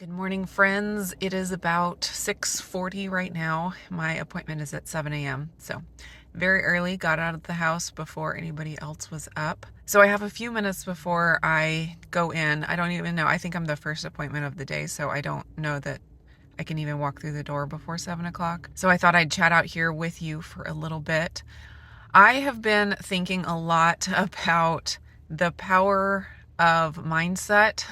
Good morning, friends. It is about 6:40 right now. My appointment is at 7 a.m. So very early, got out of the house before anybody else was up. So I have a few minutes before I go in. I don't even know. I think I'm the first appointment of the day, so I don't know that I can even walk through the door before 7 o'clock. So I thought I'd chat out here with you for a little bit. I have been thinking a lot about the power of mindset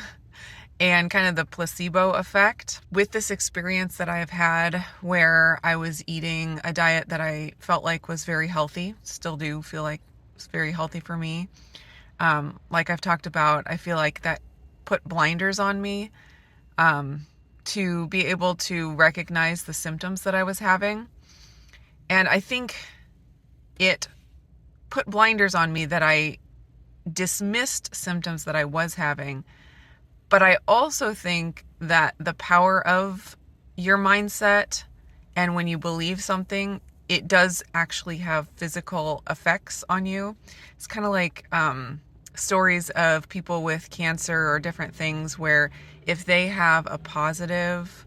and kind of the placebo effect with this experience that I have had where I was eating a diet that I felt like was very healthy, still do feel like it's very healthy for me. Like I've talked about, I feel like that put blinders on me to be able to recognize the symptoms that I was having. And I think it put blinders on me that I dismissed symptoms that I was having. But I also think that the power of your mindset, and when you believe something, it does actually have physical effects on you. It's kind of like stories of people with cancer or different things where if they have a positive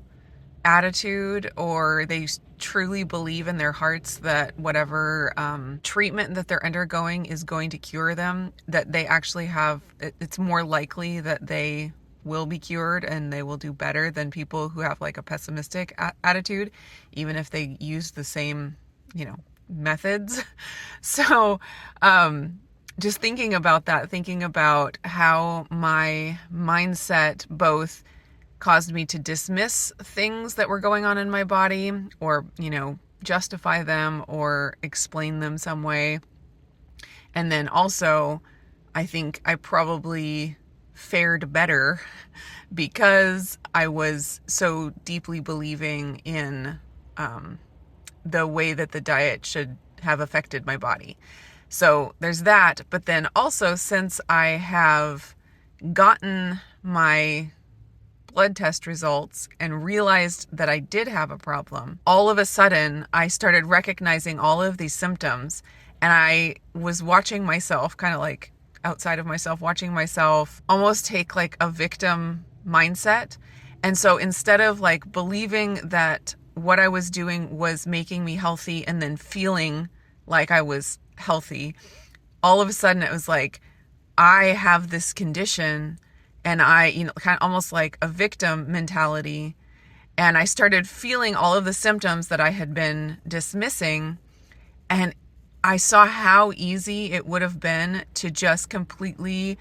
attitude or they truly believe in their hearts that whatever treatment that they're undergoing is going to cure them, that they actually have, it's more likely that they will be cured and they will do better than people who have like a pessimistic attitude, even if they use the same, methods. So, just thinking about that, thinking about how my mindset both caused me to dismiss things that were going on in my body or, justify them or explain them some way. And then also, I think I probably fared better because I was so deeply believing in the way that the diet should have affected my body. So there's that. But then also, since I have gotten my blood test results and realized that I did have a problem, all of a sudden I started recognizing all of these symptoms, and I was watching myself, kind of like outside of myself, watching myself almost take like a victim mindset. And so instead of like believing that what I was doing was making me healthy and then feeling like I was healthy, all of a sudden it was like, I have this condition and I, kind of almost like a victim mentality. And I started feeling all of the symptoms that I had been dismissing. And I saw how easy it would have been to just completely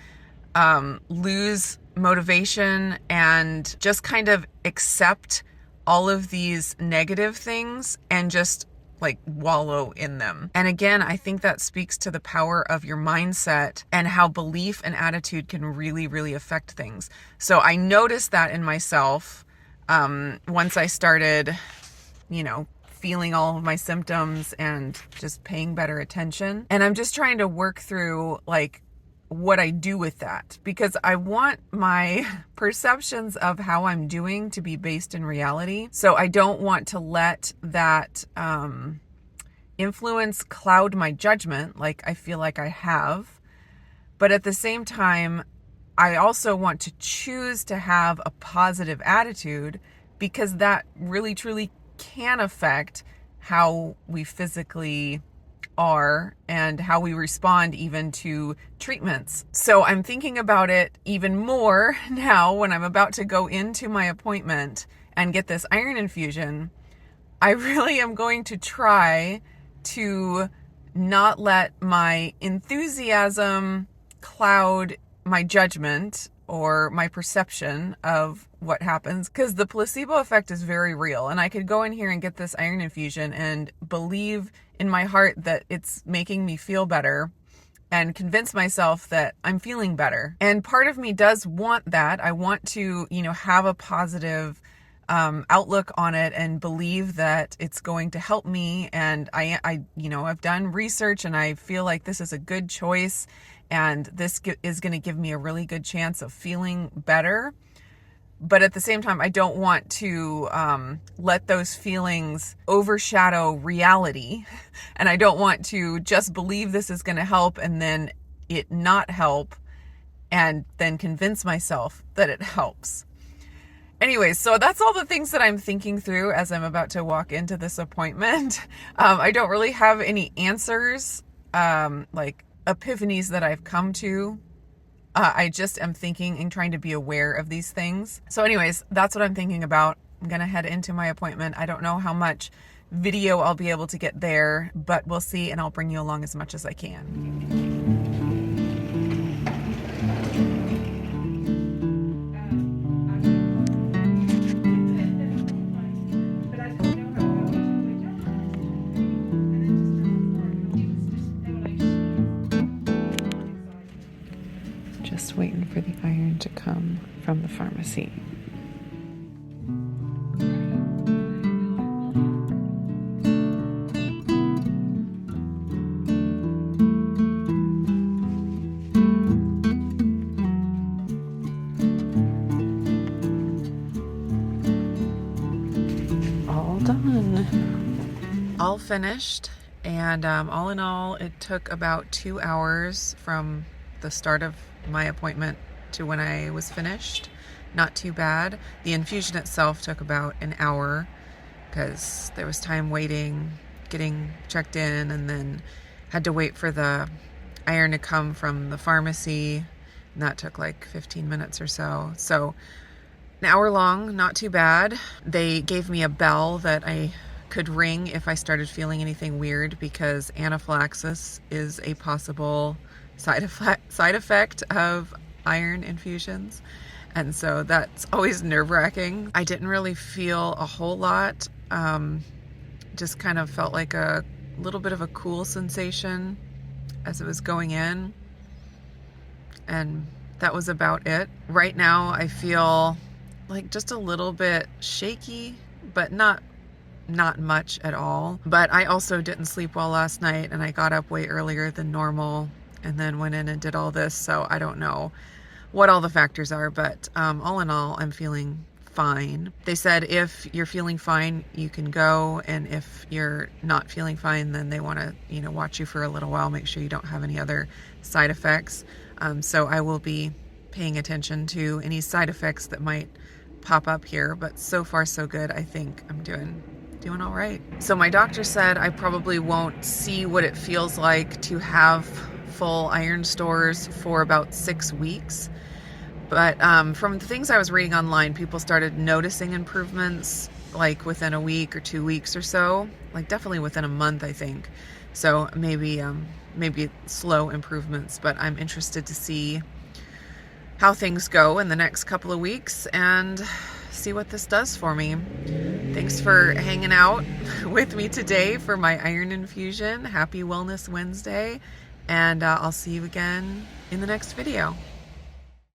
lose motivation and just kind of accept all of these negative things and just like wallow in them. And again, I think that speaks to the power of your mindset and how belief and attitude can really, really affect things. So I noticed that in myself once I started, feeling all of my symptoms and just paying better attention. And I'm just trying to work through like what I do with that, because I want my perceptions of how I'm doing to be based in reality. So I don't want to let that influence cloud my judgment like I feel like I have. But at the same time, I also want to choose to have a positive attitude, because that really truly can affect how we physically are and how we respond even to treatments. So I'm thinking about it even more now when I'm about to go into my appointment and get this iron infusion. I really am going to try to not let my enthusiasm cloud my judgment or my perception of what happens, because the placebo effect is very real. And I could go in here and get this iron infusion and believe in my heart that it's making me feel better and convince myself that I'm feeling better. And part of me does want that. I want to, have a positive outlook on it and believe that it's going to help me. And I've done research and I feel like this is a good choice. And this is going to give me a really good chance of feeling better. But at the same time, I don't want to let those feelings overshadow reality. And I don't want to just believe this is going to help and then it not help and then convince myself that it helps. Anyways, so that's all the things that I'm thinking through as I'm about to walk into this appointment. I don't really have any answers, like epiphanies that I've come to. I just am thinking and trying to be aware of these things. So anyways, that's what I'm thinking about. I'm going to head into my appointment. I don't know how much video I'll be able to get there, but we'll see, and I'll bring you along as much as I can. Just waiting for the iron to come from the pharmacy. All done. All finished, and all in all, it took about 2 hours from the start of my appointment to when I was finished. Not too bad. The infusion itself took about an hour because there was time waiting, getting checked in, and then had to wait for the iron to come from the pharmacy, and that took like 15 minutes or so. So an hour long, not too bad. They gave me a bell that I could ring if I started feeling anything weird, because anaphylaxis is a possible side effect of iron infusions, and so that's always nerve-wracking. I didn't really feel a whole lot, just kind of felt like a little bit of a cool sensation as it was going in, and that was about it. Right now I feel like just a little bit shaky, but not much at all. But I also didn't sleep well last night, and I got up way earlier than normal and then went in and did all this, so I don't know what all the factors are, but all in all, I'm feeling fine. They said if you're feeling fine, you can go, and if you're not feeling fine, then they want to, watch you for a little while, make sure you don't have any other side effects. So I will be paying attention to any side effects that might pop up here, but so far so good. I think I'm doing all right. So my doctor said I probably won't see what it feels like to have full iron stores for about 6 weeks. But from the things I was reading online, people started noticing improvements like within a week or 2 weeks or so, like definitely within a month, I think. So maybe slow improvements, but I'm interested to see how things go in the next couple of weeks and see what this does for me. Thanks for hanging out with me today for my iron infusion. Happy Wellness Wednesday, and I'll see you again in the next video.